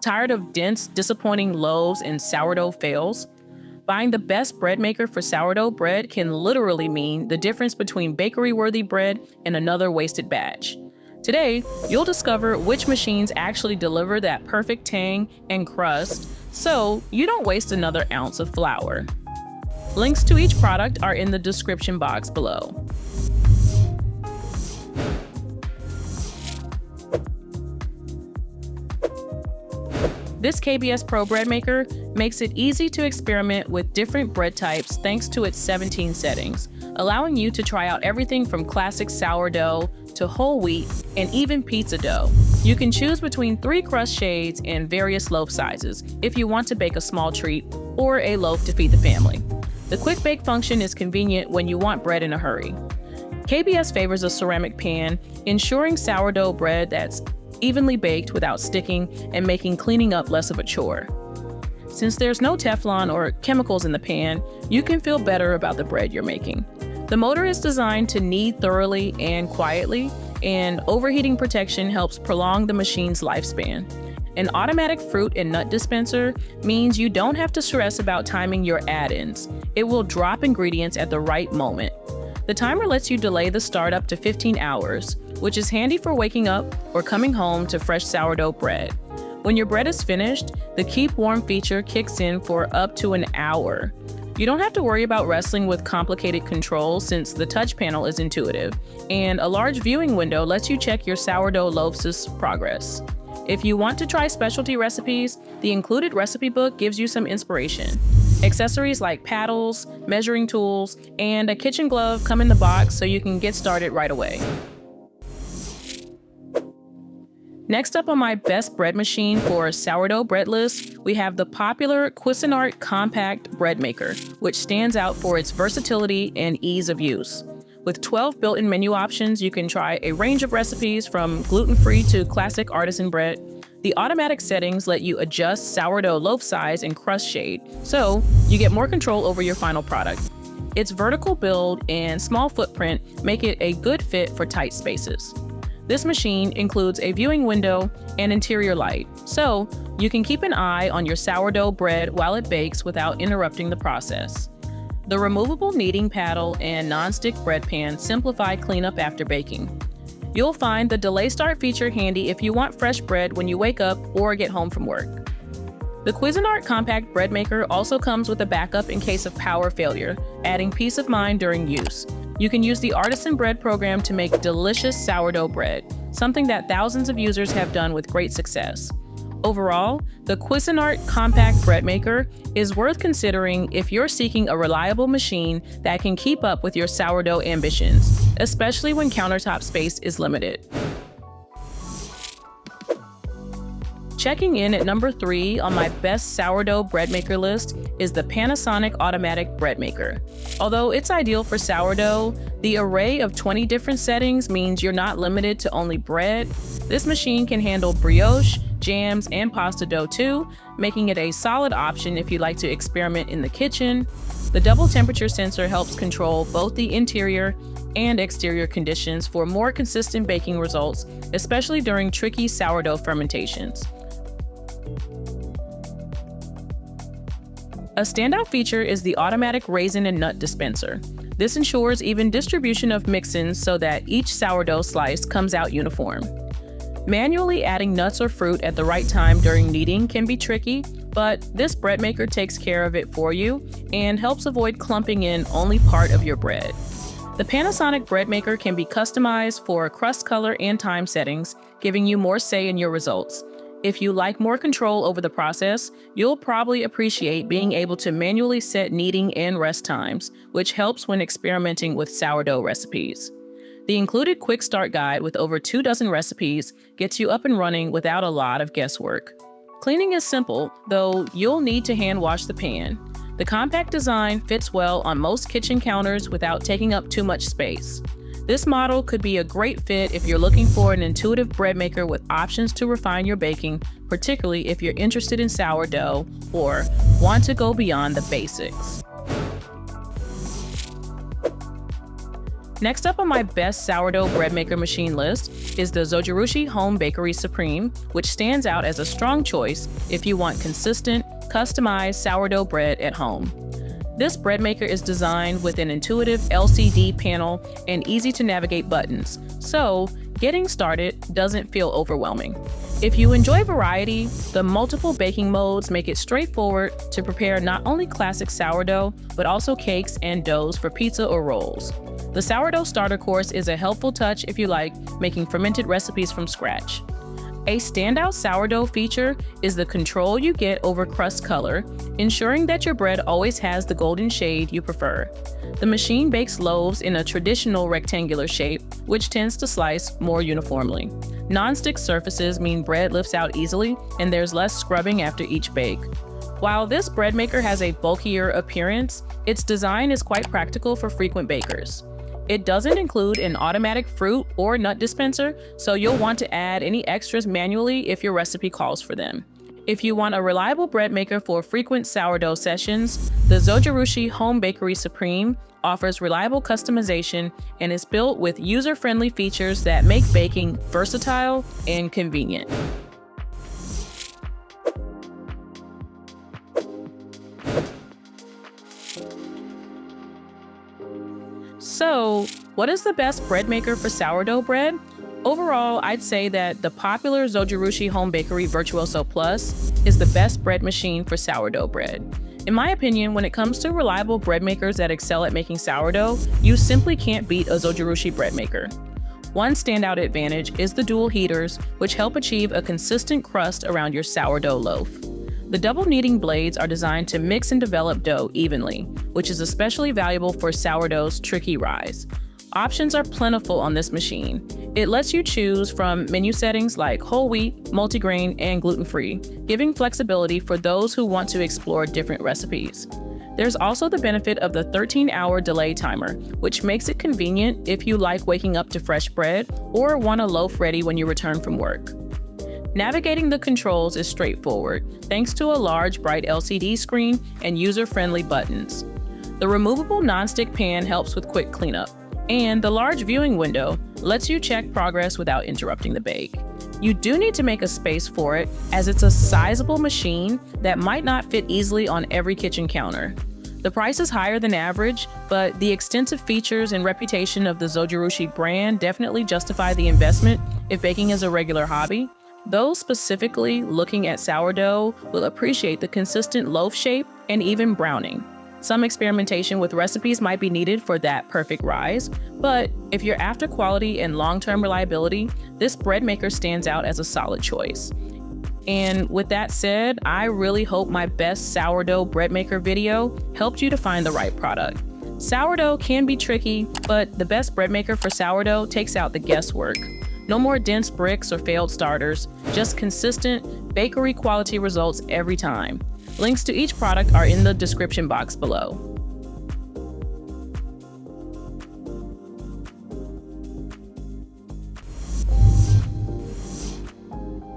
Tired of dense, disappointing loaves and sourdough fails? Buying the best bread maker for sourdough bread can literally mean the difference between bakery-worthy bread and another wasted batch. Today, you'll discover which machines actually deliver that perfect tang and crust, so you don't waste another ounce of flour. Links to each product are in the description box below. This KBS Pro bread maker makes it easy to experiment with different bread types thanks to its 17 settings, allowing you to try out everything from classic sourdough to whole wheat and even pizza dough. You can choose between 3 crust shades and various loaf sizes if you want to bake a small treat or a loaf to feed the family. The quick bake function is convenient when you want bread in a hurry. KBS favors a ceramic pan, ensuring sourdough bread that's evenly baked without sticking and making cleaning up less of a chore. Since there's no Teflon or chemicals in the pan, you can feel better about the bread you're making. The motor is designed to knead thoroughly and quietly, and overheating protection helps prolong the machine's lifespan. An automatic fruit and nut dispenser means you don't have to stress about timing your add-ins. It will drop ingredients at the right moment. The timer lets you delay the start up to 15 hours, which is handy for waking up or coming home to fresh sourdough bread. When your bread is finished, the Keep Warm feature kicks in for up to an hour. You don't have to worry about wrestling with complicated controls since the touch panel is intuitive, and a large viewing window lets you check your sourdough loaves' progress. If you want to try specialty recipes, the included recipe book gives you some inspiration. Accessories like paddles, measuring tools, and a kitchen glove come in the box so you can get started right away. Next up on my best bread machine for sourdough bread list, we have the popular Cuisinart compact bread maker, which stands out for its versatility and ease of use. With 12 built-in menu options, you can try a range of recipes from gluten-free to classic artisan bread. The automatic settings let you adjust sourdough loaf size and crust shade, so you get more control over your final product. Its vertical build and small footprint make it a good fit for tight spaces. This machine includes a viewing window and interior light, so you can keep an eye on your sourdough bread while it bakes without interrupting the process. The removable kneading paddle and non-stick bread pan simplify cleanup after baking. You'll find the delay start feature handy if you want fresh bread when you wake up or get home from work. The Cuisinart compact bread maker also comes with a backup in case of power failure, adding peace of mind during use. You can use the artisan bread program to make delicious sourdough bread, something that thousands of users have done with great success. Overall, the Cuisinart compact bread maker is worth considering if you're seeking a reliable machine that can keep up with your sourdough ambitions, especially when countertop space is limited. Checking in at number 3 on my best sourdough bread maker list is the Panasonic automatic bread maker. Although it's ideal for sourdough, the array of 20 different settings means you're not limited to only bread. This machine can handle brioche, jams, and pasta dough too, making it a solid option if you like to experiment in the kitchen. The double temperature sensor helps control both the interior and exterior conditions for more consistent baking results, especially during tricky sourdough fermentations. A standout feature is the automatic raisin and nut dispenser. This ensures even distribution of mix-ins so that each sourdough slice comes out uniform. Manually adding nuts or fruit at the right time during kneading can be tricky, but this bread maker takes care of it for you and helps avoid clumping in only part of your bread. The Panasonic bread maker can be customized for crust color and time settings, giving you more say in your results. If you like more control over the process, you'll probably appreciate being able to manually set kneading and rest times, which helps when experimenting with sourdough recipes. The included quick start guide with over 24 recipes gets you up and running without a lot of guesswork. Cleaning is simple, though you'll need to hand wash the pan. The compact design fits well on most kitchen counters without taking up too much space. This model could be a great fit if you're looking for an intuitive bread maker with options to refine your baking, particularly if you're interested in sourdough or want to go beyond the basics. Next up on my best sourdough bread maker machine list is the Zojirushi Home Bakery Supreme, which stands out as a strong choice if you want consistent, customized sourdough bread at home. This bread maker is designed with an intuitive LCD panel and easy-to-navigate buttons, so getting started doesn't feel overwhelming. If you enjoy variety, the multiple baking modes make it straightforward to prepare not only classic sourdough, but also cakes and doughs for pizza or rolls. The sourdough starter course is a helpful touch if you like making fermented recipes from scratch. A standout sourdough feature is the control you get over crust color, ensuring that your bread always has the golden shade you prefer. The machine bakes loaves in a traditional rectangular shape, which tends to slice more uniformly. Non-stick surfaces mean bread lifts out easily and there's less scrubbing after each bake. While this bread maker has a bulkier appearance, its design is quite practical for frequent bakers. It doesn't include an automatic fruit or nut dispenser, so you'll want to add any extras manually if your recipe calls for them. If you want a reliable bread maker for frequent sourdough sessions, the Zojirushi Home Bakery Supreme offers reliable customization and is built with user-friendly features that make baking versatile and convenient. So, what is the best bread maker for sourdough bread? Overall, I'd say that the popular Zojirushi Home Bakery Virtuoso Plus is the best bread machine for sourdough bread. In my opinion, when it comes to reliable bread makers that excel at making sourdough, you simply can't beat a Zojirushi bread maker. One standout advantage is the dual heaters, which help achieve a consistent crust around your sourdough loaf. The double kneading blades are designed to mix and develop dough evenly, which is especially valuable for sourdough's tricky rise. Options are plentiful on this machine. It lets you choose from menu settings like whole wheat, multigrain, and gluten-free, giving flexibility for those who want to explore different recipes. There's also the benefit of the 13-hour delay timer, which makes it convenient if you like waking up to fresh bread or want a loaf ready when you return from work. Navigating the controls is straightforward, thanks to a large bright LCD screen and user-friendly buttons. The removable nonstick pan helps with quick cleanup, and the large viewing window lets you check progress without interrupting the bake. You do need to make a space for it, as it's a sizable machine that might not fit easily on every kitchen counter. The price is higher than average, but the extensive features and reputation of the Zojirushi brand definitely justify the investment if baking is a regular hobby. Those specifically looking at sourdough will appreciate the consistent loaf shape and even browning. Some experimentation with recipes might be needed for that perfect rise, but if you're after quality and long-term reliability, this bread maker stands out as a solid choice. And with that said, I really hope my best sourdough bread maker video helped you to find the right product. Sourdough can be tricky, but the best bread maker for sourdough takes out the guesswork. No more dense bricks or failed starters, just consistent, bakery quality results every time. Links to each product are in the description box below.